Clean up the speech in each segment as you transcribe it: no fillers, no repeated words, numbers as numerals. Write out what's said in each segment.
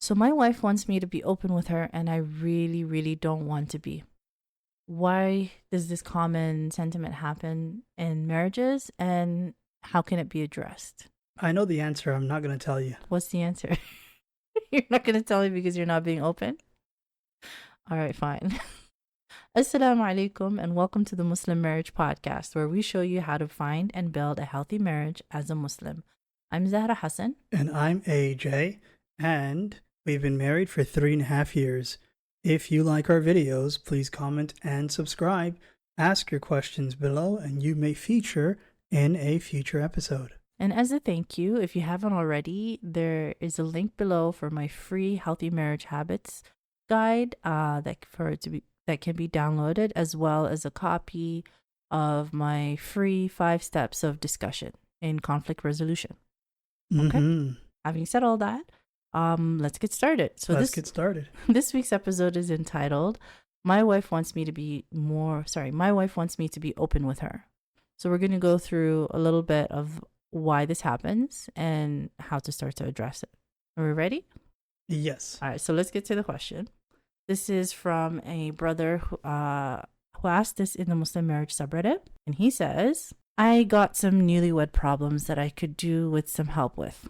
So my wife wants me to be open with her, and I really, really don't want to be. Why does this common sentiment happen in marriages, and how can it be addressed? I know the answer. I'm not going to tell you. What's the answer? You're not going to tell me because you're not being open? All right, fine. Assalamu alaikum, and welcome to the Muslim Marriage Podcast, where we show you how to find and build a healthy marriage as a Muslim. I'm Zahra Hassan. And I'm AJ, and we've been married for 3.5 years. If you like our videos, please comment and subscribe. Ask your questions below, and you may feature in a future episode. And as a thank you, if you haven't already, there is a link below for my free Healthy Marriage Habits guide that can be downloaded, as well as a copy of my free 5 steps of discussion in conflict resolution. Okay. Mm-hmm. Having said all that, let's get started. Let's get started. This week's episode is entitled My Wife Wants Me to Be Open with Her. So we're going to go through a little bit of why this happens and how to start to address it. Are we ready? Yes. All right, so let's get to the question. This is from a brother who asked this in the Muslim Marriage subreddit. And he says, I got some newlywed problems that I could do with some help with.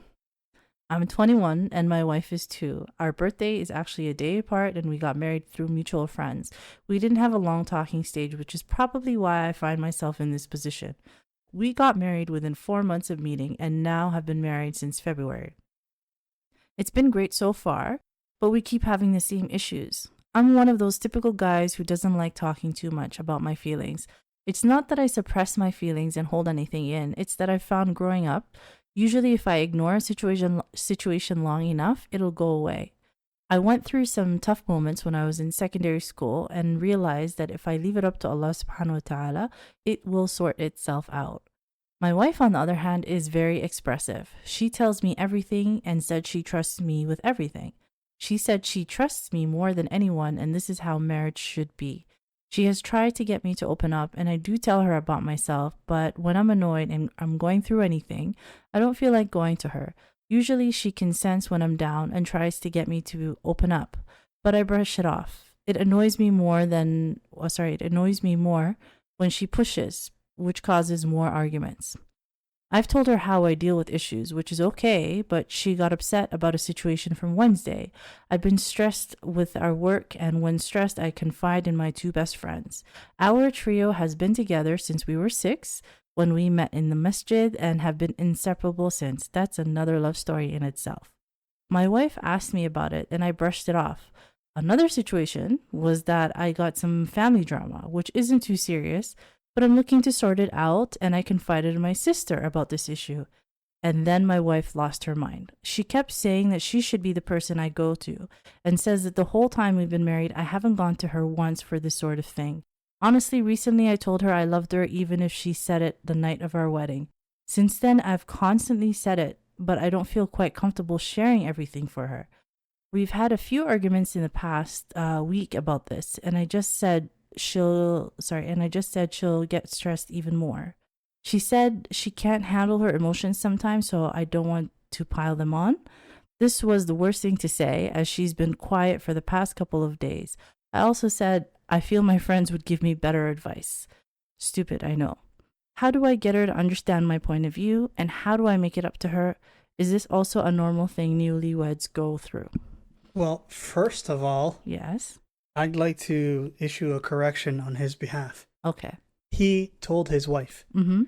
I'm 21 and my wife is 2. Our birthday is actually a day apart and we got married through mutual friends. We didn't have a long talking stage, which is probably why I find myself in this position. We got married within 4 months of meeting and now have been married since February. It's been great so far, but we keep having the same issues. I'm one of those typical guys who doesn't like talking too much about my feelings. It's not that I suppress my feelings and hold anything in. It's that I've found growing up, usually if I ignore a situation long enough, it'll go away. I went through some tough moments when I was in secondary school and realized that if I leave it up to Allah subhanahu wa ta'ala, it will sort itself out. My wife, on the other hand, is very expressive. She tells me everything and said she trusts me with everything. She said she trusts me more than anyone, and this is how marriage should be. She has tried to get me to open up, and I do tell her about myself, but when I'm annoyed and I'm going through anything, I don't feel like going to her. Usually she can sense when I'm down and tries to get me to open up, but I brush it off. It annoys me more when she pushes, which causes more arguments. I've told her how I deal with issues, which is okay, but she got upset about a situation from Wednesday. I've been stressed with our work, and when stressed, I confide in my 2 best friends. Our trio has been together since we were 6, when we met in the masjid, and have been inseparable since. That's another love story in itself. My wife asked me about it, and I brushed it off. Another situation was that I got some family drama, which isn't too serious, but I'm looking to sort it out, and I confided in my sister about this issue. And then my wife lost her mind. She kept saying that she should be the person I go to, and says that the whole time we've been married, I haven't gone to her once for this sort of thing. Honestly, recently I told her I loved her even if she said it the night of our wedding. Since then, I've constantly said it, but I don't feel quite comfortable sharing everything for her. We've had a few arguments in the past week about this, and I just said she'll get stressed even more. She said she can't handle her emotions sometimes, so I don't want to pile them on. This was the worst thing to say, as she's been quiet for the past couple of days. I also said I feel my friends would give me better advice. Stupid, I know. How do I get her to understand my point of view, and how do I make it up to her? Is this also a normal thing newlyweds go through? Well, first of all, Yes. I'd like to issue a correction on his behalf. Okay. He told his wife, Mm-hmm.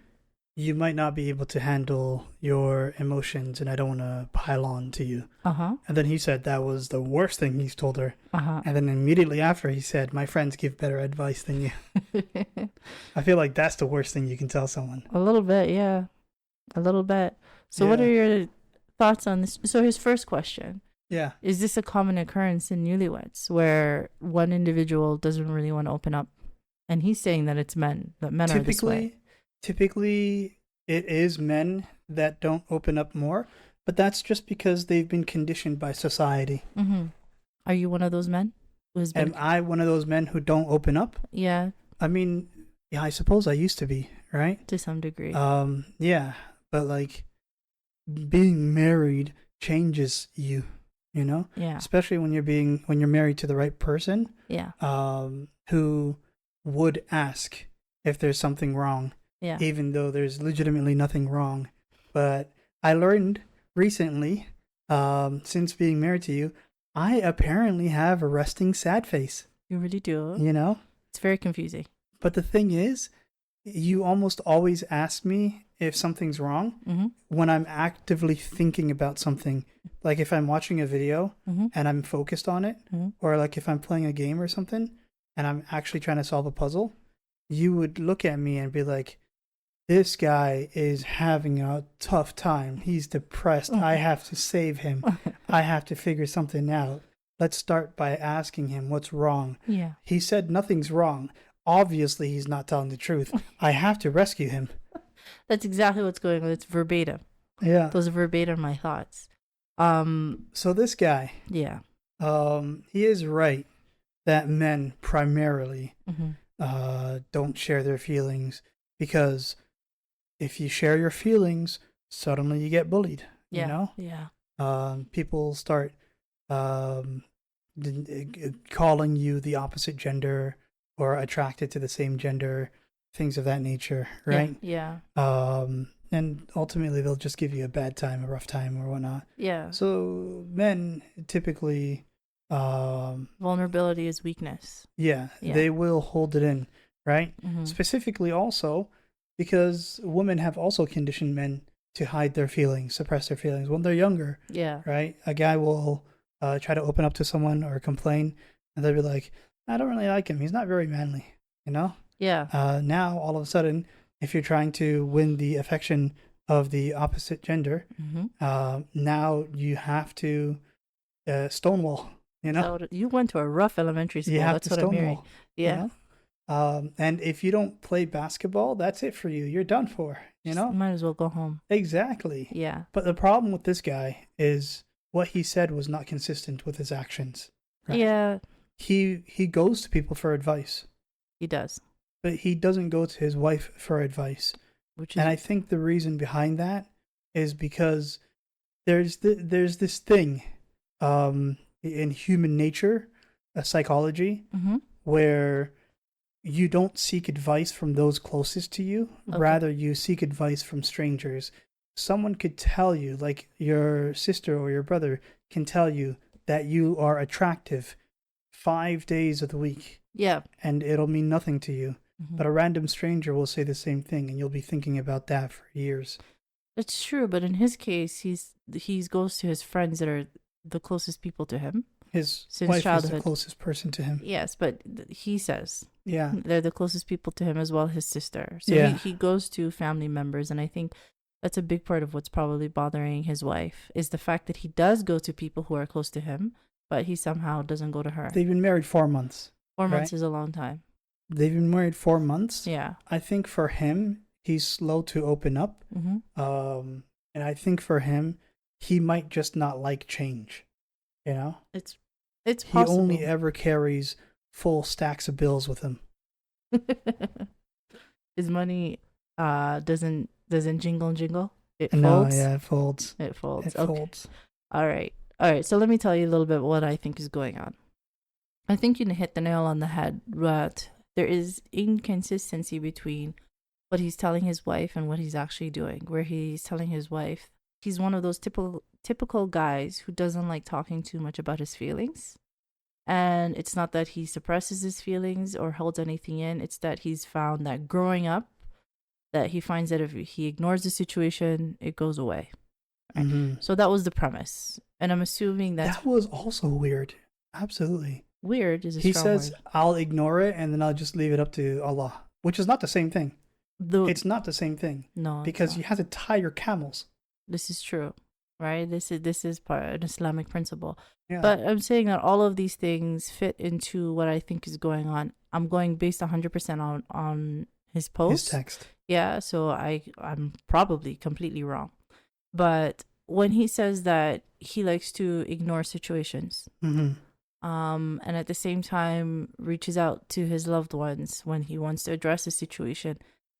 you might not be able to handle your emotions, and I don't want to pile on to you. Uh-huh. And then he said that was the worst thing he's told her. Uh-huh. And then immediately after, he said, my friends give better advice than you. I feel like that's the worst thing you can tell someone. A little bit, yeah. A little bit. So Yeah. what are your thoughts on this? So his first question, Yeah. is this a common occurrence in newlyweds where one individual doesn't really want to open up? And he's saying that it's men, that men are this way. Typically, it is men that don't open up more, but that's just because they've been conditioned by society. Mm-hmm. Are you one of those men who has been? Am I one of those men who don't open up? Yeah, I mean, yeah, I suppose I used to be, right? to some degree. Yeah, but like being married changes you. you know? Yeah. Especially when you're married to the right person, Yeah. who would ask if there's something wrong, Yeah. even though there's legitimately nothing wrong. But I learned recently, since being married to you, I apparently have a resting sad face, You really do. you know? It's very confusing. But the thing is, you almost always ask me if something's wrong Mm-hmm. when I'm actively thinking about something. Like if I'm watching a video Mm-hmm. and I'm focused on it, Mm-hmm. or like if I'm playing a game or something and I'm actually trying to solve a puzzle, you would look at me and be like, this guy is having a tough time. He's depressed. I have to save him. I have to figure something out. Let's start by asking him what's wrong. Yeah. He said nothing's wrong. Obviously, he's not telling the truth. I have to rescue him. That's exactly what's going on. It's verbatim. Yeah. Those are verbatim my thoughts. So this guy, Yeah. he is right that men primarily Mm-hmm. don't share their feelings, because if you share your feelings, suddenly you get bullied. Yeah. You know, Yeah. people start calling you the opposite gender or attracted to the same gender, things of that nature, right? Yeah. And ultimately they'll just give you a bad time, a rough time, or whatnot. Yeah. So men typically, Vulnerability is weakness. yeah, Yeah. they will hold it in, right? Mm-hmm. Specifically also because women have also conditioned men to hide their feelings, suppress their feelings when they're younger, Yeah. right? A guy will try to open up to someone or complain, and they'll be like, I don't really like him. He's not very manly, you know? Yeah. Now, all of a sudden, if you're trying to win the affection of the opposite gender, Mm-hmm. now you have to stonewall, you know? So you went to a rough elementary school. You have That's to what I'm hearing. stonewall. Yeah. You know? And if you don't play basketball, that's it for you. You're done for, you know? Might as well go home. Exactly. Yeah. But the problem with this guy is what he said was not consistent with his actions. Right? Yeah. He goes to people for advice, He does. but he doesn't go to his wife for advice. Which is And I think the reason behind that is because there's this thing in human nature, psychology, mm-hmm. where you don't seek advice from those closest to you. Okay. Rather, you seek advice from strangers. Someone could tell you, like your sister or your brother can tell you that you are attractive 5 days of the week, Yeah. and it'll mean nothing to you. Mm-hmm. But a random stranger will say the same thing, and you'll be thinking about that for years. It's true, but in his case, he goes to his friends that are the closest people to him. His Since wife is the childhood. closest person to him. Yes, but he says Yeah. they're the closest people to him, as well as his sister. So Yeah. he goes to family members, and I think that's a big part of what's probably bothering his wife, is the fact that he does go to people who are close to him, but he somehow doesn't go to her. They've been married 4 months. 4 months right? is a long time. They've been married 4 months. Yeah. I think for him, he's slow to open up. Mm-hmm. And I think for him, he might just not like change. You know? It's He possible. only ever carries full stacks of bills with him. His money doesn't jingle. It No, folds. yeah, it folds. It folds. It Okay. folds. All right. So let me tell you a little bit what I think is going on. I think you hit the nail on the head, but there is inconsistency between what he's telling his wife and what he's actually doing. Where he's telling his wife, he's one of those typical guys who doesn't like talking too much about his feelings. And it's not that he suppresses his feelings or holds anything in. It's that he's found that growing up, that he finds that if he ignores the situation, it goes away. Right? Mm-hmm. So that was the premise. And I'm assuming That was also weird. Absolutely. weird is a He strong says, word. I'll ignore it and then I'll just leave it up to Allah, which is not the same thing. It's not the same thing. No, because you have to tie your camels. This is true, right? This is part an Islamic principle. Yeah. But I'm saying that all of these things fit into what I think is going on. I'm going based 100% on his post. His text. Yeah, so I'm probably completely wrong. But when he says that he likes to ignore situations, Mm-hmm. and at the same time reaches out to his loved ones when he wants to address a situation,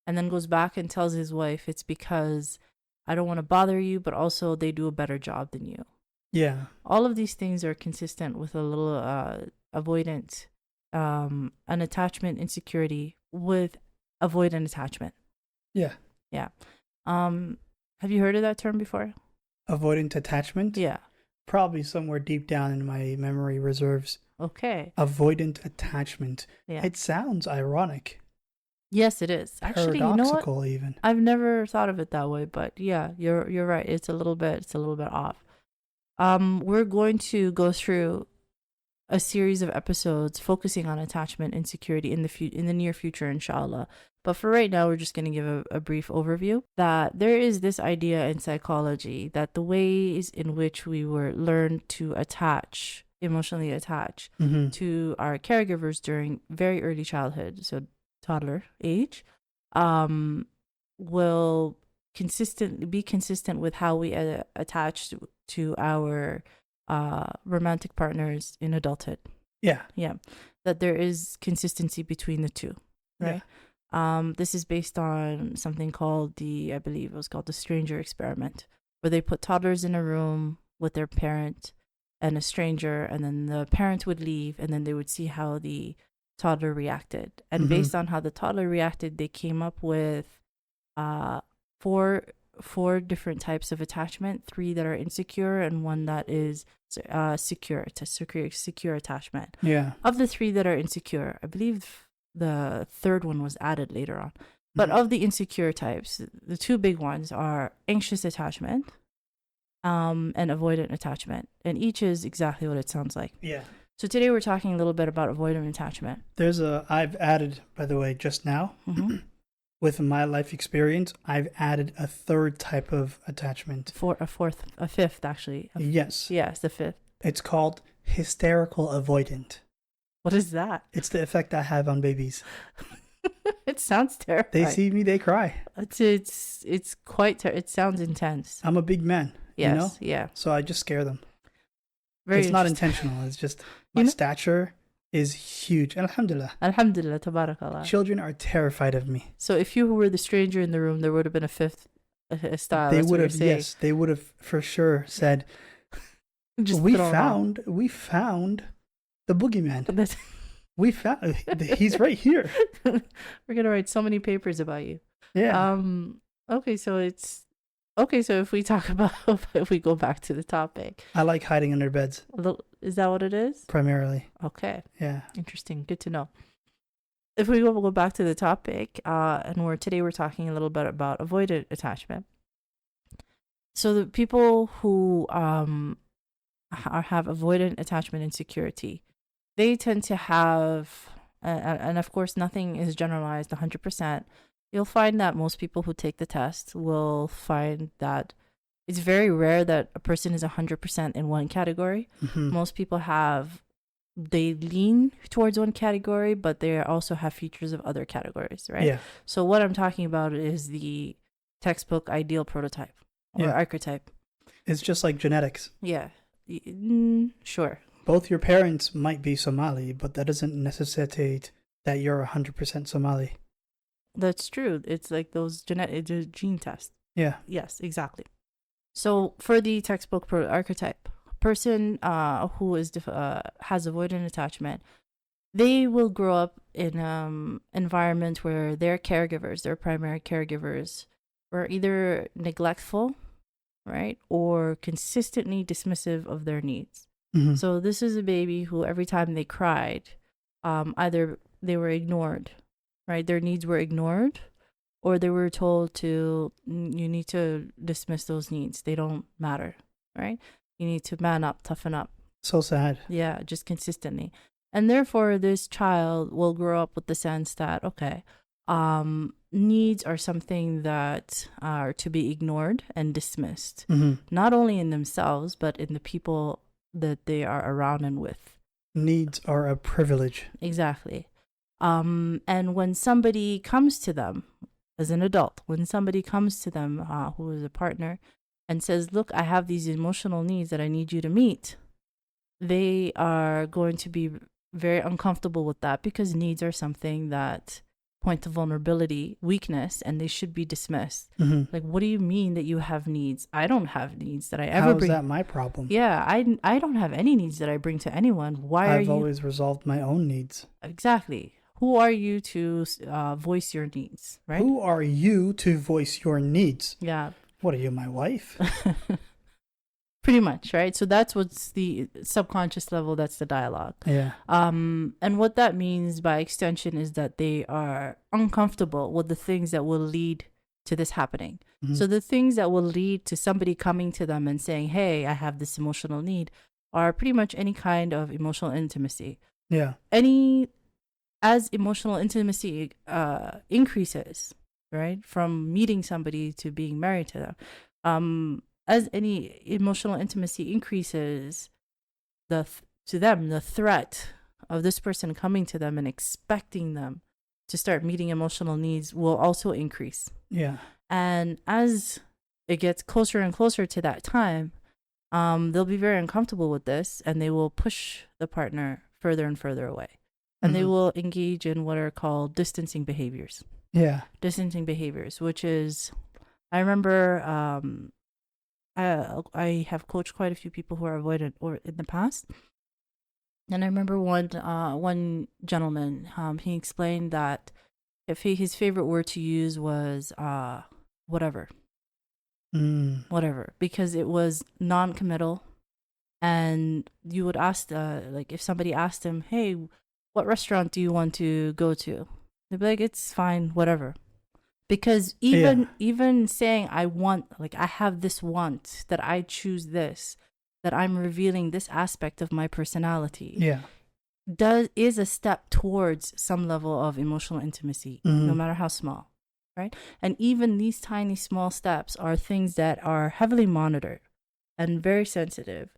and then goes back and tells his wife it's because I don't want to bother you, but also they do a better job than you. Yeah. All of these things are consistent with a little avoidant, an attachment insecurity with avoidant attachment. Yeah. Yeah. Have you heard of that term before? Avoidant attachment? Yeah. Probably somewhere deep down in my memory reserves. Okay. Avoidant attachment. Yeah. It sounds ironic. Yes, it is. Actually, you know what? Paradoxical even. I've never thought of it that way, but yeah, you're right. It's a little bit off. We're going to go through a series of episodes focusing on attachment insecurity in the near future, inshallah. But for right now, we're just going to give a brief overview that there is this idea in psychology that the ways in which we were learned to emotionally attach to our caregivers during very early childhood, so toddler age, will be consistent with how we attach to our romantic partners in adulthood. Yeah. That there is consistency between the two, right? This is based on something called I believe it was called the stranger experiment, where they put toddlers in a room with their parent and a stranger, and then the parent would leave, and then they would see how the toddler reacted. And based on how the toddler reacted, they came up with four different types of attachment, 3 that are insecure and 1 that is secure attachment. Yeah. Of the 3 that are insecure, I believe the third one was added later on. But of the insecure types, the 2 big ones are anxious attachment and avoidant attachment. And each is exactly what it sounds like. Yeah. So today we're talking a little bit about avoidant attachment. I've added, by the way, just now, with my life experience, I've added a 3rd type of attachment. A fifth, actually. Yes. Yes, the 5th. It's called hysterical avoidant. What is that? It's the effect I have on babies. It sounds terrifying. They see me, they cry. It's quite, it sounds intense. I'm a big man. Yes, you know? yeah. So I just scare them. Very it's not intentional. It's just my stature is huge. Alhamdulillah. Alhamdulillah, tabarakallah. Children are terrified of me. So if you were the stranger in the room, there would have been a 5th style. They would have, yes, they would have for sure said, we found the boogeyman. We found, he's right here. We're going to write so many papers about you. Yeah. So if we talk about, if we go back to the topic. I like hiding under beds. Is that what it is? Primarily. Okay. Yeah. Interesting. Good to know. If we go back to the topic, and today we're talking a little bit about avoidant attachment. So the people who have avoidant attachment insecurity, they tend to have, and of course nothing is generalized 100%. You'll find that most people who take the test will find that it's very rare that a person is 100% in one category. Most people they lean towards one category, but they also have features of other categories, right? Yeah. So what I'm talking about is the textbook ideal prototype or archetype. It's just like genetics. Yeah. Sure. Both your parents might be Somali, but that doesn't necessitate that you're 100% Somali. That's true. It's like those gene tests. Yeah. Yes, exactly. So for the textbook archetype, person who is has avoidant attachment, they will grow up in environment where their primary caregivers, were either neglectful, right, or consistently dismissive of their needs. So this is a baby who every time they cried, either they were ignored, right? Their needs were ignored, or they were told you need to dismiss those needs. They don't matter, right? You need to man up, toughen up. So sad. Yeah, just consistently. And therefore, this child will grow up with the sense that, okay, needs are something that are to be ignored and dismissed, not only in themselves, but in the people that they are around and with. Needs are a privilege. Exactly. And when somebody comes to them as an adult, when somebody comes to them who is a partner and says, look, I have these emotional needs that I need you to meet, they are going to be very uncomfortable with that, because needs are something that point of vulnerability, weakness, and they should be dismissed. Mm-hmm. Like, what do you mean that you have needs? I don't have needs that I How ever is bring. that my problem? Yeah, I don't have any needs that I bring to anyone. Why are I've you? always resolved my own needs. Exactly. Who are you to voice your needs, right? Who are you to voice your needs? Yeah. What are you, my wife? Pretty much, right? So that's what's the subconscious level. That's the dialogue. Yeah. And what that means by extension is that they are uncomfortable with the things that will lead to this happening. Mm-hmm. So the things that will lead to somebody coming to them and saying, hey, I have this emotional need, are pretty much any kind of emotional intimacy. Yeah. As emotional intimacy increases, right, from meeting somebody to being married to them, as any emotional intimacy increases, to them, the threat of this person coming to them and expecting them to start meeting emotional needs will also increase. Yeah. And as it gets closer and closer to that time, they'll be very uncomfortable with this, and they will push the partner further and further away. And they will engage in what are called distancing behaviors. Yeah. Distancing behaviors, which is, I remember I have coached quite a few people who are avoidant or in the past. And I remember one gentleman, he explained that his favorite word to use was whatever. Whatever, because it was non-committal. And you would ask, like, if somebody asked him, hey, what restaurant do you want to go to? They'd be like, it's fine, whatever. Because even saying I want, like, I have this want, that I choose this, that I'm revealing this aspect of my personality, is a step towards some level of emotional intimacy, no matter how small, right? And even these tiny small steps are things that are heavily monitored and very sensitive,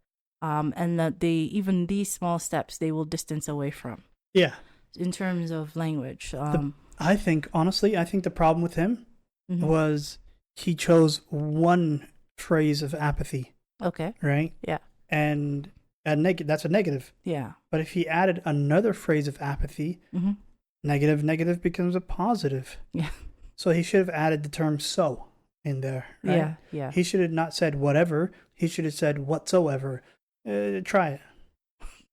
and that even these small steps they will distance away from. Yeah. In terms of language. I think the problem with him was he chose one phrase of apathy. Okay. Right? Yeah. And that's a negative. Yeah. But if he added another phrase of apathy, negative becomes a positive. Yeah. So he should have added the term so in there. Right? Yeah. Yeah. He should have not said whatever. He should have said whatsoever. Try it.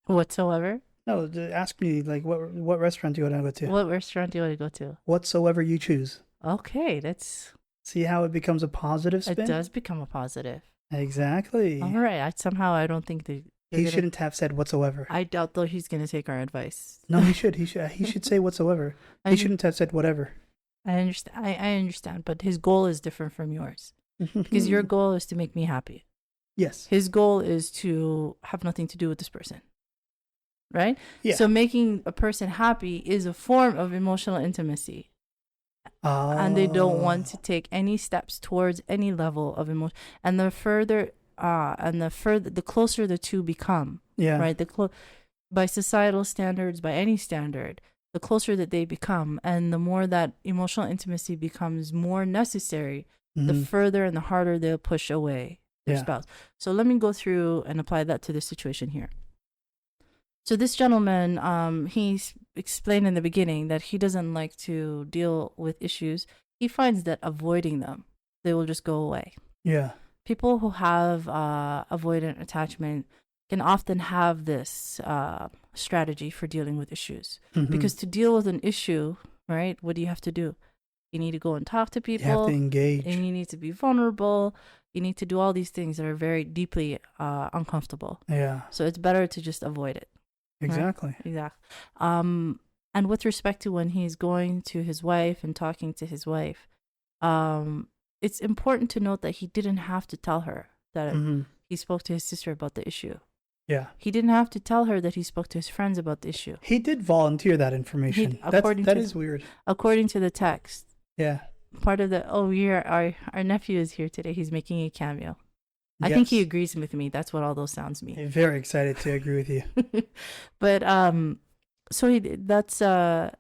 Whatsoever? No, ask me, like, what restaurant do you want to go to? What restaurant do you want to go to? Whatsoever you choose. Okay, that's... See how it becomes a positive spin? It does become a positive. Exactly. All right. I don't think that... He shouldn't have said whatsoever. I doubt, though, he's going to take our advice. No, he should. He should say whatsoever. He shouldn't have said whatever. I understand. I understand, but his goal is different from yours. Because your goal is to make me happy. Yes. His goal is to have nothing to do with this person. Right? Yeah. So making a person happy is a form of emotional intimacy. And they don't want to take any steps towards any level of emotion. And the closer the two become, right? By societal standards, by any standard, the closer that they become, and the more that emotional intimacy becomes more necessary, the further and the harder they'll push away their spouse. So let me go through and apply that to this situation here. So this gentleman, he explained in the beginning that he doesn't like to deal with issues. He finds that avoiding them, they will just go away. Yeah. People who have avoidant attachment can often have this strategy for dealing with issues. Because to deal with an issue, right, what do you have to do? You need to go and talk to people. You have to engage. And you need to be vulnerable. You need to do all these things that are very deeply uncomfortable. Yeah. So it's better to just avoid it. Exactly. Right? Exactly. And with respect to when he's going to his wife and talking to his wife, it's important to note that he didn't have to tell her that he spoke to his sister about the issue. Yeah. He didn't have to tell her that he spoke to his friends about the issue. He did volunteer that information. That is weird. According to the text. Yeah. Part of our nephew is here today. He's making a cameo. I think he agrees with me. That's what all those sounds mean. I'm very excited to agree with you. But so that's that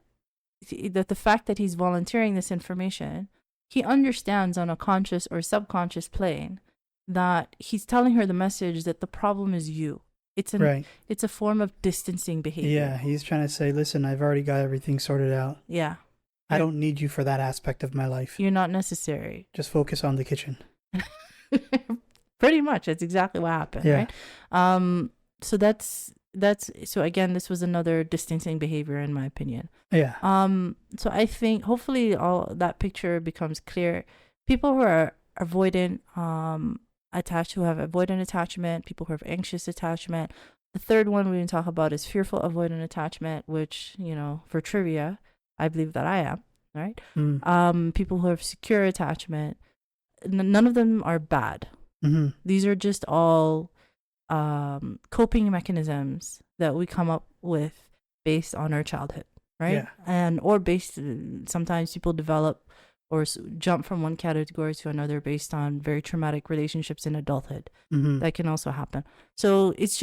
the fact that he's volunteering this information, he understands on a conscious or subconscious plane that he's telling her the message that the problem is you. It's a form of distancing behavior. Yeah, he's trying to say, listen, I've already got everything sorted out. Yeah. I don't need you for that aspect of my life. You're not necessary. Just focus on the kitchen. Pretty much, that's exactly what happened, Yeah. right? So that's so again, this was another distancing behavior in my opinion. Yeah. So I think hopefully all that picture becomes clear. People who are avoidant, attached, who have avoidant attachment, people who have anxious attachment. The third one we can talk about is fearful avoidant attachment, which, you know, for trivia, I believe that I am, right? People who have secure attachment, none of them are bad. Mm-hmm. These are just all coping mechanisms that we come up with based on our childhood, right? Yeah. And or based, sometimes people develop or jump from one category to another based on very traumatic relationships in adulthood. Mm-hmm. That can also happen. So it's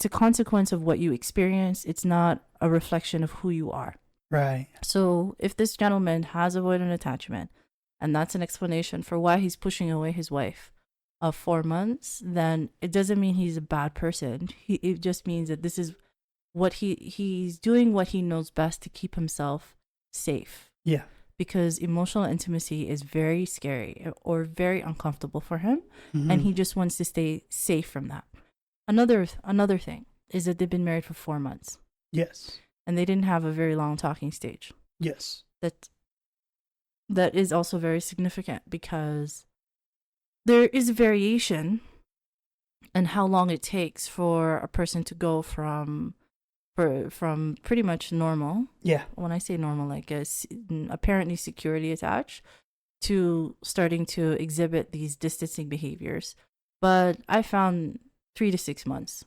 a consequence of what you experience. It's not a reflection of who you are. Right. So if this gentleman has avoidant attachment, and that's an explanation for why he's pushing away his wife of 4 months, then it doesn't mean he's a bad person. It just means that this is what he's doing what he knows best to keep himself safe. Yeah. Because emotional intimacy is very scary or very uncomfortable for him, and he just wants to stay safe from that. Another thing is that they've been married for 4 months. Yes. And they didn't have a very long talking stage. Yes. That is also very significant because there is variation in how long it takes for a person to go from pretty much normal. Yeah. When I say normal, like apparently securely attached, to starting to exhibit these distancing behaviors. But I found 3 to 6 months.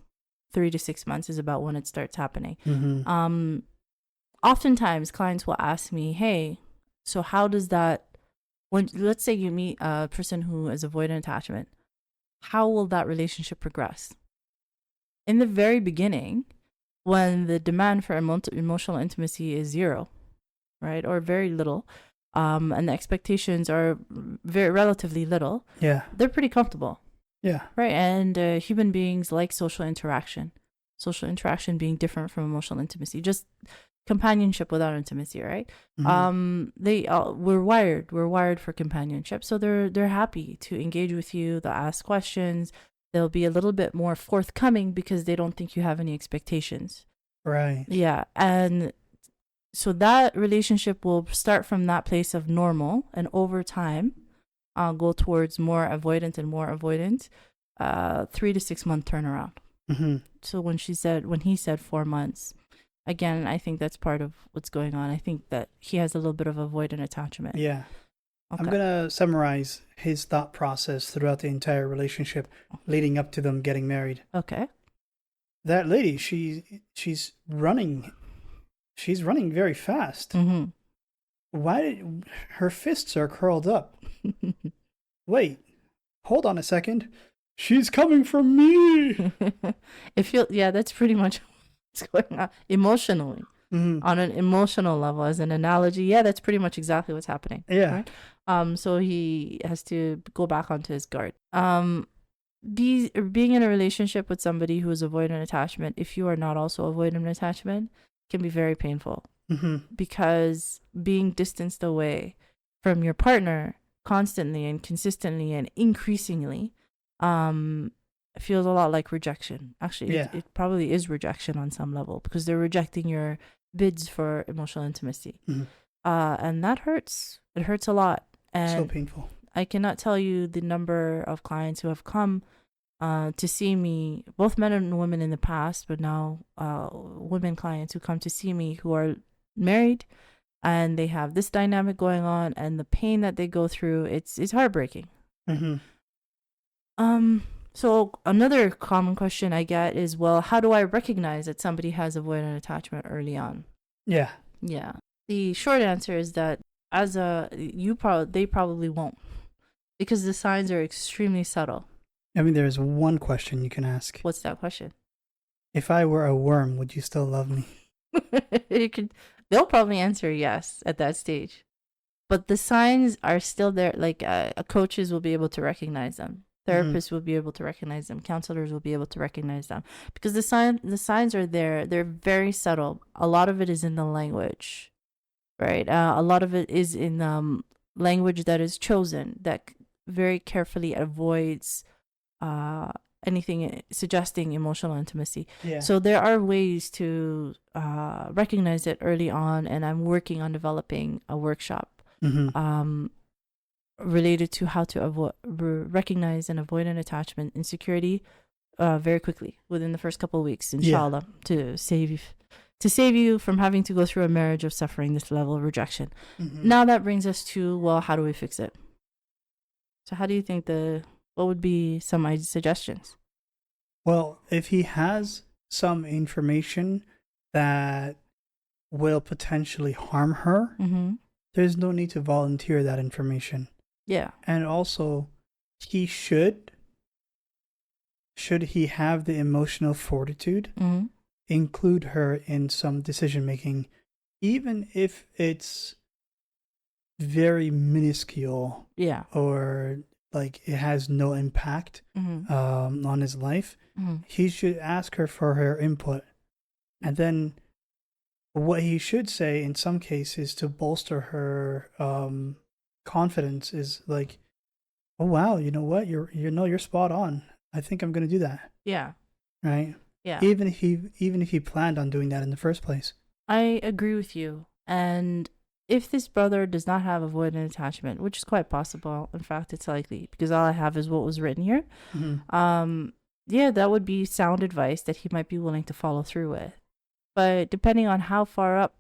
3 to 6 months is about when it starts happening. Mm-hmm. Oftentimes clients will ask me, hey, so how does that, when let's say you meet a person who is avoidant attachment, how will that relationship progress? In the very beginning, when the demand for emotional intimacy is zero, right, or very little, and the expectations are very relatively little, Yeah. they're pretty comfortable. Yeah. Right. And human beings like social interaction being different from emotional intimacy, just companionship without intimacy, right? Mm-hmm. We're wired for companionship. So they're happy to engage with you. They'll ask questions. They'll be a little bit more forthcoming because they don't think you have any expectations. Right. Yeah. And so that relationship will start from that place of normal, and over time, go towards more avoidant and more avoidant, 3 to 6 month turnaround. Mm-hmm. So when he said 4 months, again, I think that's part of what's going on. I think that he has a little bit of avoidant attachment. Yeah. Okay. I'm going to summarize his thought process throughout the entire relationship leading up to them getting married. Okay. That lady, she's running. She's running very fast. Mm-hmm. Her fists are curled up? Wait, hold on a second. She's coming for me. That's pretty much what's going on emotionally. Mm-hmm. On an emotional level, as an analogy, yeah, that's pretty much exactly what's happening. Yeah. Right? So he has to go back onto his guard. Being in a relationship with somebody who is avoidant attachment, if you are not also avoidant attachment, can be very painful. Mm-hmm. Because being distanced away from your partner constantly and consistently and increasingly feels a lot like rejection. Actually, Yeah. it probably is rejection on some level, because they're rejecting your bids for emotional intimacy. Mm-hmm. And that hurts. It hurts a lot. And So painful. I cannot tell you the number of clients who have come to see me, both men and women in the past, but now women clients who come to see me who are married and they have this dynamic going on, and the pain that they go through, it's heartbreaking. Mm-hmm. So another common question I get is, well, how do I recognize that somebody has avoidant attachment early on? Yeah. Yeah. The short answer is that they probably won't, because the signs are extremely subtle. I mean, there's one question you can ask. What's that question? If I were a worm, would you still love me? They'll probably answer yes at that stage, but the signs are still there. Like coaches will be able to recognize them, therapists will be able to recognize them, counselors will be able to recognize them, because the signs are there. They're very subtle. A lot of it is in the language, right? A lot of it is in language that is chosen that very carefully avoids anything suggesting emotional intimacy. Yeah. So there are ways to recognize it early on, and I'm working on developing a workshop related to how to recognize and avoid an attachment insecurity very quickly within the first couple of weeks, In Shaa Allah, to save you from having to go through a marriage of suffering this level of rejection. Now that brings us to, well, how do we fix it? So how do you think what would be some suggestions? Well, if he has some information that will potentially harm her, there's no need to volunteer that information. Yeah. And also, he should he have the emotional fortitude, include her in some decision making, even if it's very minuscule. Yeah. Or like it has no impact on his life. He should ask her for her input. And then what he should say in some cases to bolster her confidence is like, oh wow, you know what, you're spot on. I think I'm gonna do that. Yeah. Right? Yeah. Even if he planned on doing that in the first place. I agree with you. And if this brother does not have avoidant attachment, which is quite possible, in fact, it's likely, because all I have is what was written here. Yeah, that would be sound advice that he might be willing to follow through with. But depending on how far up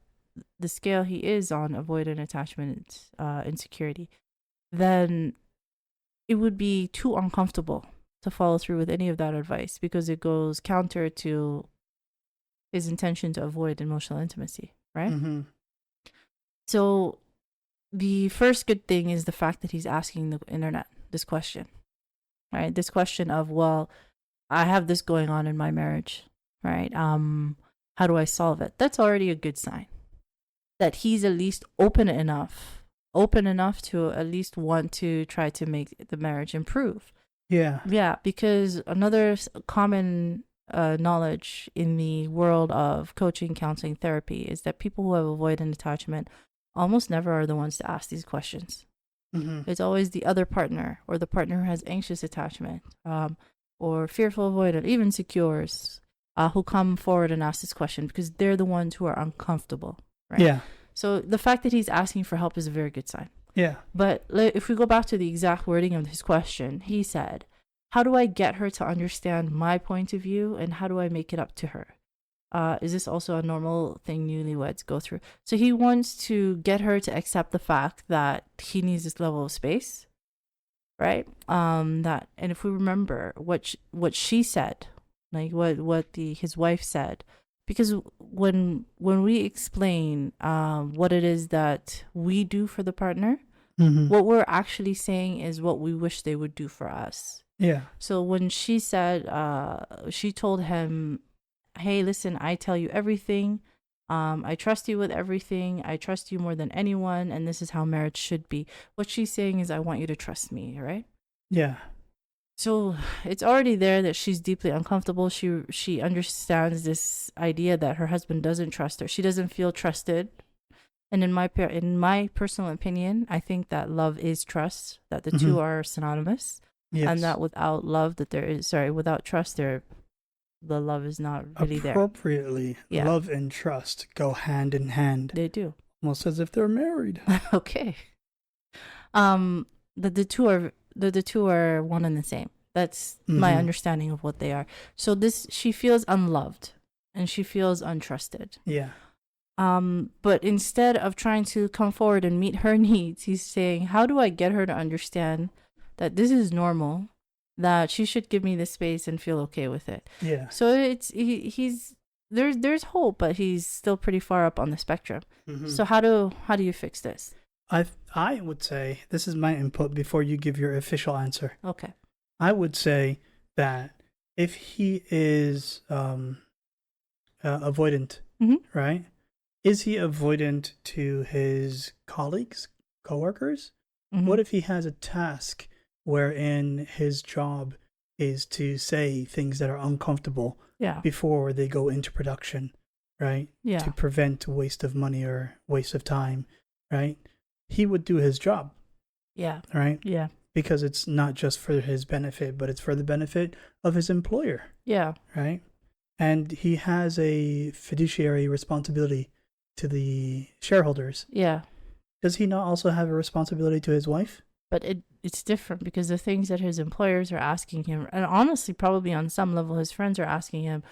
the scale he is on avoidant attachment insecurity, then it would be too uncomfortable to follow through with any of that advice, because it goes counter to his intention to avoid emotional intimacy, right? So the first good thing is the fact that he's asking the internet this question, right? This question of, well, I have this going on in my marriage, right? How do I solve it? That's already a good sign that he's at least open enough to at least want to try to make the marriage improve. Yeah. Yeah, because another common knowledge in the world of coaching, counseling, therapy is that people who have avoidant attachment almost never are the ones to ask these questions. It's always the other partner, or the partner who has anxious attachment, or fearful avoidant, even secures, who come forward and ask this question because they're the ones who are uncomfortable, right? Yeah. So the fact that he's asking for help is a very good sign. Yeah. But if we go back to the exact wording of his question, he said, how do I get her to understand my point of view, and how do I make it up to her? Is this also a normal thing newlyweds go through? So he wants to get her to accept the fact that he needs this level of space, right? And if we remember what she said, like what his wife said, because when we explain what it is that we do for the partner, what we're actually saying is what we wish they would do for us. Yeah. So when she said, she told him, hey, listen, I tell you everything. I trust you with everything. I trust you more than anyone. And this is how marriage should be. What she's saying is, I want you to trust me, right? Yeah. So it's already there that she's deeply uncomfortable. She understands this idea that her husband doesn't trust her. She doesn't feel trusted. And in my personal opinion, I think that love is trust, that the two are synonymous. Yes. And that without love, without trust, the love is not really there. Appropriately, love and trust go hand in hand. They do. Almost as if they're married. Okay. The two are one and the same. That's my understanding of what they are. So she feels unloved and she feels untrusted. Yeah. But instead of trying to come forward and meet her needs, he's saying, how do I get her to understand that this is normal, that she should give me the space and feel okay with it? Yeah. So there's hope, but he's still pretty far up on the spectrum. So how do you fix this? I would say, this is my input before you give your official answer. Okay. I would say that if he is avoidant, right? Is he avoidant to his colleagues, coworkers? What if he has a task wherein his job is to say things that are uncomfortable before they go into production, right? Yeah. To prevent waste of money or waste of time, right? He would do his job, Yeah. right? Yeah. Because it's not just for his benefit, but it's for the benefit of his employer, Yeah. right? And he has a fiduciary responsibility to the shareholders. Yeah. Does he not also have a responsibility to his wife? But it's different because the things that his employers are asking him, and honestly, probably on some level, his friends are asking him,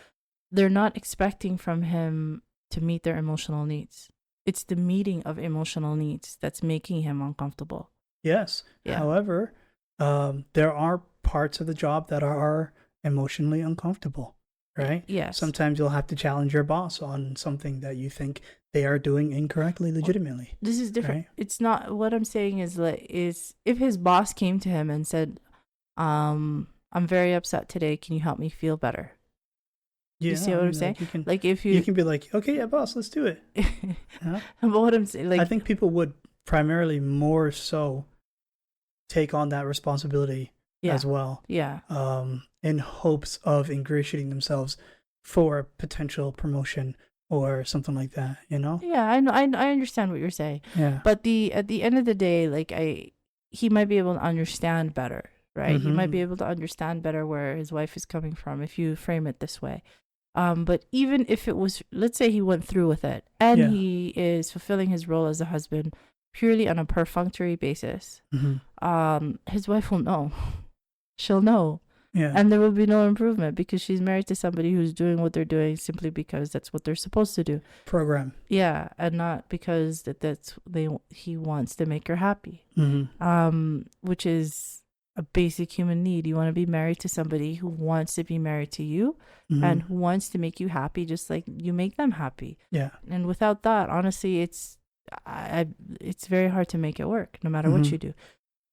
they're not expecting from him to meet their emotional needs. It's the meeting of emotional needs that's making him uncomfortable. Yes. Yeah. However, there are parts of the job that are emotionally uncomfortable, right? Yes. Sometimes you'll have to challenge your boss on something that you think they are doing incorrectly, legitimately. This is different. Right? It's not, what I'm saying is if his boss came to him and said, I'm very upset today, can you help me feel better? Yeah, You see what I'm saying? Like if you can be like, okay, yeah, boss, let's do it. But what I'm saying, I think people would primarily more so take on that responsibility as well. Yeah. In hopes of ingratiating themselves for a potential promotion or something like that, you know? Yeah, I know. I understand what you're saying. Yeah. But at the end of the day, he might be able to understand better, right? Mm-hmm. He might be able to understand better where his wife is coming from if you frame it this way. But even if it was, let's say he went through with it and he is fulfilling his role as a husband purely on a perfunctory basis, his wife will know. She'll know. Yeah. And there will be no improvement because she's married to somebody who's doing what they're doing simply because that's what they're supposed to do. Program. Yeah, and not because he wants to make her happy. Which is a basic human need. You want to be married to somebody who wants to be married to you and who wants to make you happy just like you make them happy. Yeah. And without that, honestly, it's very hard to make it work no matter what you do.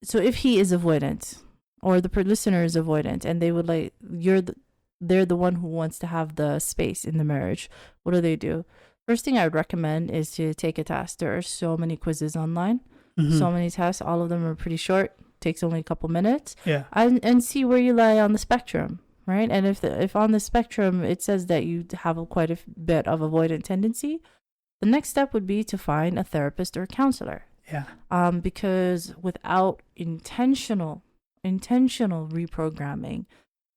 So if he is avoidant, or the listener is avoidant, and they would like they're the one who wants to have the space in the marriage, what do? First thing I would recommend is to take a test. There are so many quizzes online, so many tests. All of them are pretty short. Takes only a couple minutes. Yeah. And see where you lie on the spectrum, right? And if on the spectrum it says that you have quite a bit of avoidant tendency, the next step would be to find a therapist or a counselor. Yeah. Because without intentional reprogramming,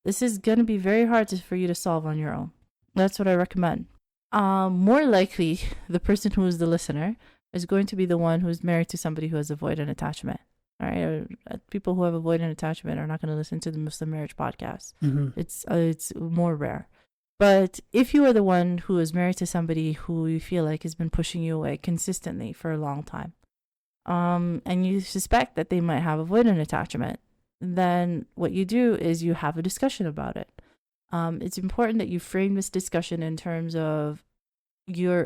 this is going to be very hard for you to solve on your own. That's what I recommend. More likely, the person who is the listener is going to be the one who's married to somebody who has avoidant attachment. All right, people who have avoidant attachment are not going to listen to the Muslim Marriage Podcast. It's more rare. But if you are the one who is married to somebody who you feel like has been pushing you away consistently for a long time, and you suspect that they might have avoidant attachment, then what you do is you have a discussion about it. It's important that you frame this discussion in terms of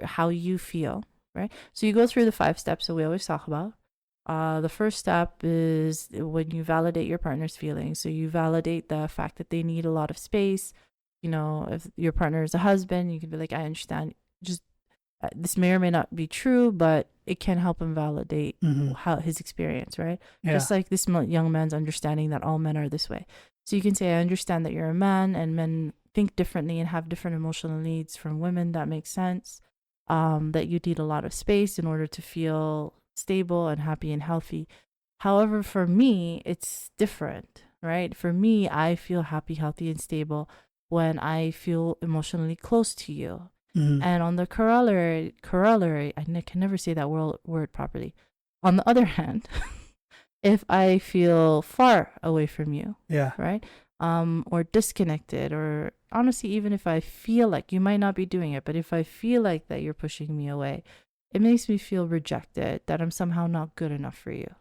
how you feel, right? So you go through the 5 steps that we always talk about. The first step is when you validate your partner's feelings. So you validate the fact that they need a lot of space. You know, if your partner is a husband, you can be like, I understand. Just this may or may not be true, but it can help him validate how his experience, right? Yeah. Just like this young man's understanding that all men are this way. So you can say, I understand that you're a man and men think differently and have different emotional needs from women. That makes sense. That you need a lot of space in order to feel stable and happy and healthy. However, for me, it's different, right? For me, I feel happy, healthy, and stable when I feel emotionally close to you. And on the corollary, I can never say that word properly. On the other hand, if I feel far away from you, right? Or disconnected, or honestly, even if I feel like you might not be doing it, but if I feel like that you're pushing me away, it makes me feel rejected, that I'm somehow not good enough for you.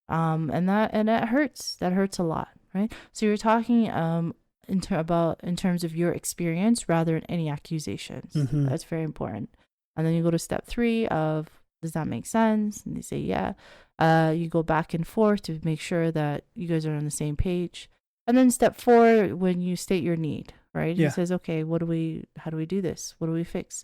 And that hurts. That hurts a lot, right? So you're talking in terms of your experience rather than any accusations. That's very important. And then you go to step 3 of, does that make sense? And they say, yeah. You go back and forth to make sure that you guys are on the same page. And then step 4, when you state your need, right? He says, okay, how do we do this? What do we fix?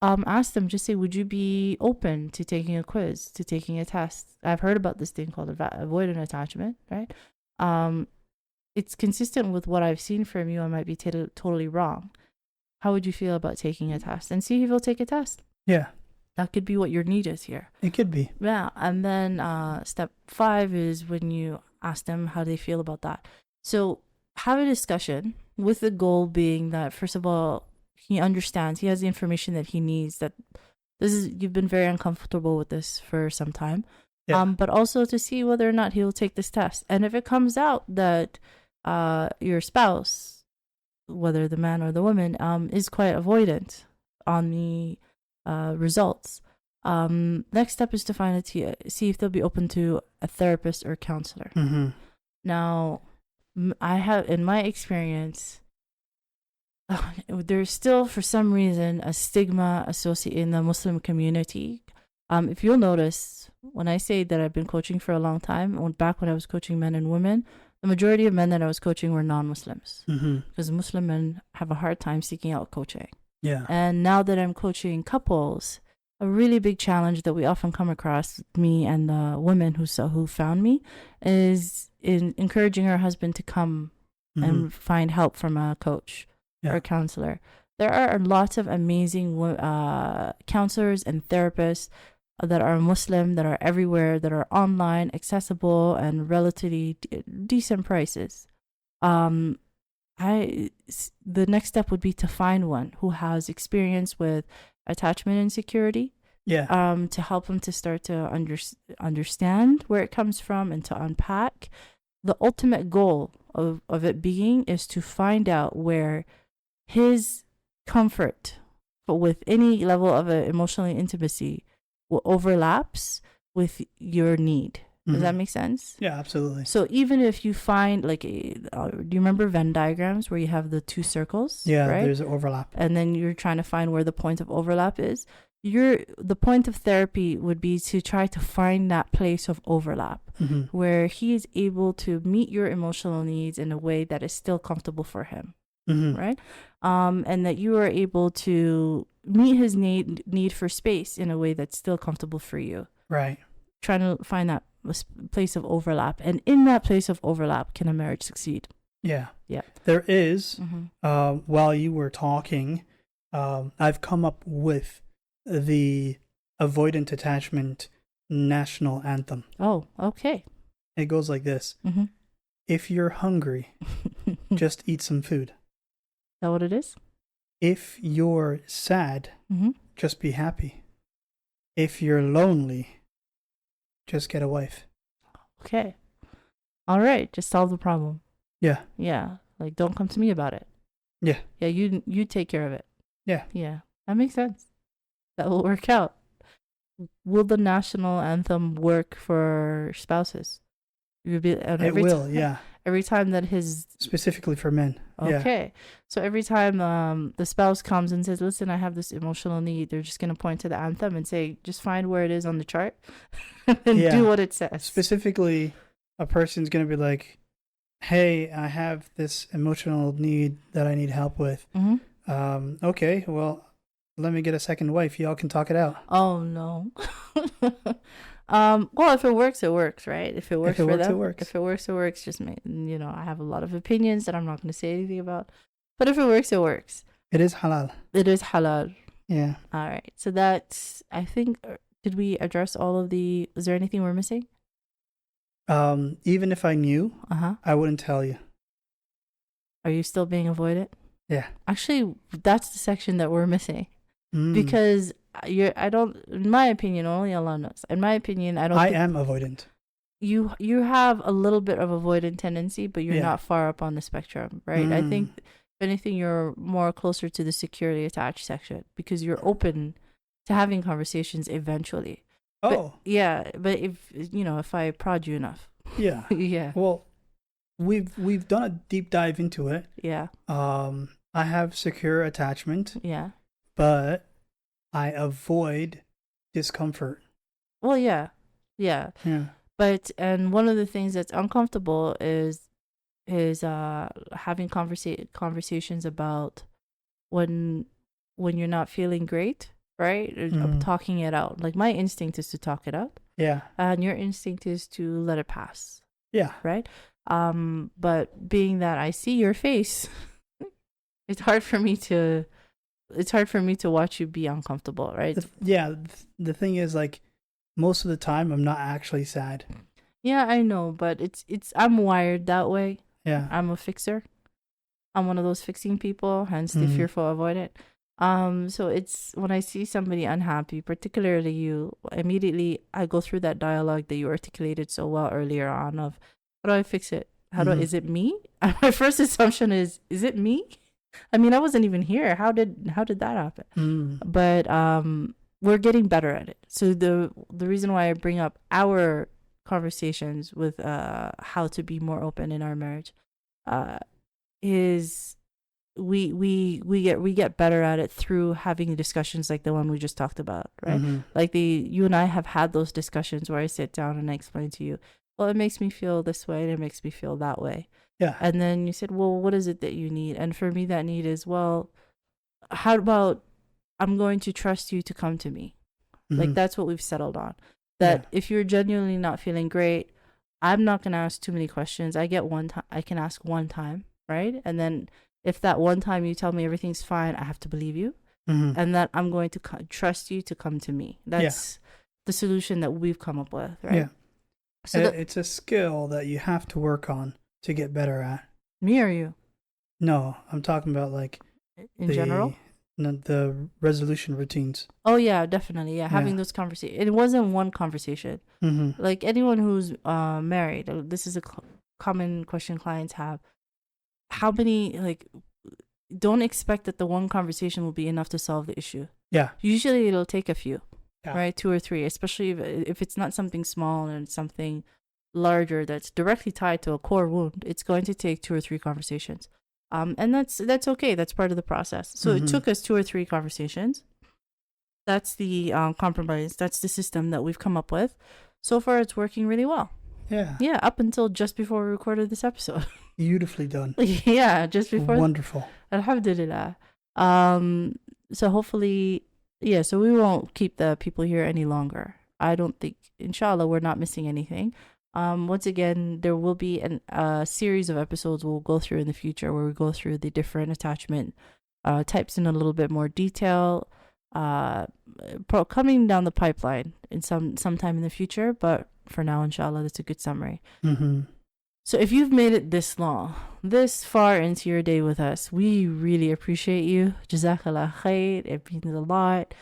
Ask them, just say, would you be open to taking a quiz, to taking a test? I've heard about this thing called avoidant attachment, right? It's consistent with what I've seen from you. I might be totally wrong. how would you feel about taking a test? And see if he'll take a test. Yeah. That could be what your need is here. It could be. Yeah. And then step 5 is when you ask them how they feel about that. So have a discussion with the goal being that, first of all, he understands, he has the information that he needs, that you've been very uncomfortable with this for some time. Yeah. But also to see whether or not he will take this test. And if it comes out that your spouse, whether the man or the woman, is quite avoidant on the results, next step is to see if they'll be open to a therapist or counselor. Mm-hmm. Now, I have, in my experience, there's still, for some reason, a stigma associated in the Muslim community. If you'll notice, when I say that I've been coaching for a long time, back when I was coaching men and women, the majority of men that I was coaching were non-Muslims, because Muslim men have a hard time seeking out coaching. Yeah. And now that I'm coaching couples, a really big challenge that we often come across, me and the women who found me, is in encouraging her husband to come and find help from a coach or a counselor. There are lots of amazing counselors and therapists that are Muslim, that are everywhere, that are online, accessible, and relatively decent prices. The next step would be to find one who has experience with attachment insecurity. Yeah. To help him to start to understand where it comes from and to unpack. The ultimate goal of it being is to find out where his comfort with any level of emotional intimacy overlaps with your need. Does that make sense? Yeah, absolutely. So even if you find, like, do you remember Venn diagrams where you have the 2 circles? Yeah, right? There's an overlap. And then you're trying to find where the point of overlap is. The point of therapy would be to try to find that place of overlap where he is able to meet your emotional needs in a way that is still comfortable for him. Right? And that you are able to meet his need for space in a way that's still comfortable for you. Right. Trying to find that place of overlap. And in that place of overlap, can a marriage succeed? Yeah. Yeah. There is, while you were talking, I've come up with the Avoidant Attachment National Anthem. Oh, okay. It goes like this. If you're hungry, just eat some food. Is that what it is? If you're sad, just be happy. If you're lonely, just get a wife. Okay. All right. Just solve the problem. Yeah. Yeah. Like, don't come to me about it. Yeah. Yeah. You take care of it. Yeah. Yeah. That makes sense. That will work out. Will the national anthem work for spouses? It will, yeah. Every time that specifically for men. Okay. Yeah. So every time the spouse comes and says, listen, I have this emotional need, they're just going to point to the anthem and say, just find where it is on the chart and do what it says. Specifically, a person's going to be like, hey, I have this emotional need that I need help with. Okay, well, let me get a second wife. Y'all can talk it out. Oh, no. Well, if it works, it works, right? If it works for them, it works. If it works, it works. Just I have a lot of opinions that I'm not going to say anything about. But if it works, it works. It is halal. It is halal. Yeah. All right. So that's, I think, did we address all of the, is there anything we're missing? Even if I knew, I wouldn't tell you. Are you still being avoidant? Yeah. Actually, that's the section that we're missing. Because in my opinion, only Allah knows. In my opinion, I am avoidant. You have a little bit of avoidant tendency, but you're not far up on the spectrum, right? I think, if anything, you're more closer to the securely attached section because you're open to having conversations eventually. Oh. But if I prod you enough. Yeah. Yeah. Well, we've done a deep dive into it. Yeah. I have secure attachment. Yeah. But I avoid discomfort. Well, yeah. Yeah. But and one of the things that's uncomfortable is having conversations about when you're not feeling great, right? Talking it out. Like, my instinct is to talk it out. Yeah. And your instinct is to let it pass. Yeah. Right? But being that I see your face, it's hard for me to it's hard for me to watch you be uncomfortable, right? The thing is, like, most of the time I'm not actually sad. Yeah, I know, but it's I'm wired that way. Yeah. I'm a fixer. I'm one of those fixing people, hence the Mhm. fearful avoidant. So it's when I see somebody unhappy, particularly you, immediately I go through that dialogue that you articulated so well earlier on of how do I fix it? Is it me? My first assumption is it me? I mean, I wasn't even here. How did that happen? But we're getting better at it. So the reason why I bring up our conversations with how to be more open in our marriage is we get better at it through having discussions like the one we just talked about, right? Like you and I have had those discussions where I sit down and I explain to you, well, it makes me feel this way and it makes me feel that way. Yeah. And then you said, well, what is it that you need? And for me, that need is, well, how about I'm going to trust you to come to me? Like that's what we've settled on. That if you're genuinely not feeling great, I'm not gonna ask too many questions. I can ask one time, right? And then if that one time you tell me everything's fine, I have to believe you, and that I'm going to trust you to come to me. That's the solution that we've come up with, right? Yeah. So it's a skill that you have to work on to get better at. Me or you? No, I'm talking about like in general. The resolution routines. Oh yeah, definitely. Yeah, having those conversations. It wasn't one conversation. Like anyone who's married, this is a common question clients have. How many, like, don't expect that the one conversation will be enough to solve the issue. Yeah. Usually it'll take a few, right? 2 or 3, especially if it's not something small and something larger that's directly tied to a core wound. It's going to take 2 or 3 conversations. And that's okay. That's part of the process. So it took us 2 or 3 conversations. That's the compromise. That's the system that we've come up with. So far, it's working really well. Yeah. Yeah, up until just before we recorded this episode. Beautifully done. Yeah, just before. Wonderful. Alhamdulillah. So hopefully, so we won't keep the people here any longer. I don't think, In Shaa Allah, we're not missing anything. Once again, there will be a series of episodes we'll go through in the future where we go through the different attachment types in a little bit more detail, coming down the pipeline in sometime in the future. But for now, In Shaa Allah, that's a good summary. So if you've made it this long, this far into your day with us, we really appreciate you. Jazaa K'Allah Khayr. It means a lot.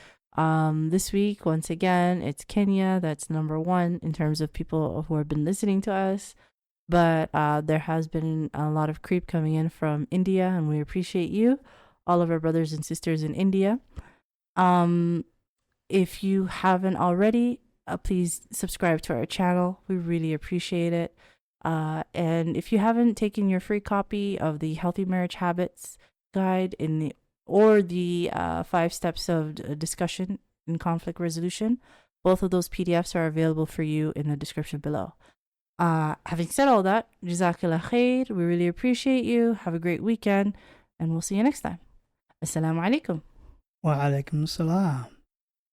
This week, once again, it's Kenya. That's number 1 in terms of people who have been listening to us. But there has been a lot of creep coming in from India, and we appreciate you, all of our brothers and sisters in India. If you haven't already, please subscribe to our channel. We really appreciate it. And if you haven't taken your free copy of the Healthy Marriage Habits Guide or the 5 steps of discussion in conflict resolution, both of those PDFs are available for you in the description below. Having said all that, Jazaa K'Allah Khayr. We really appreciate you. Have a great weekend, and we'll see you next time. Assalamu alaikum. Wa alaikum assalam.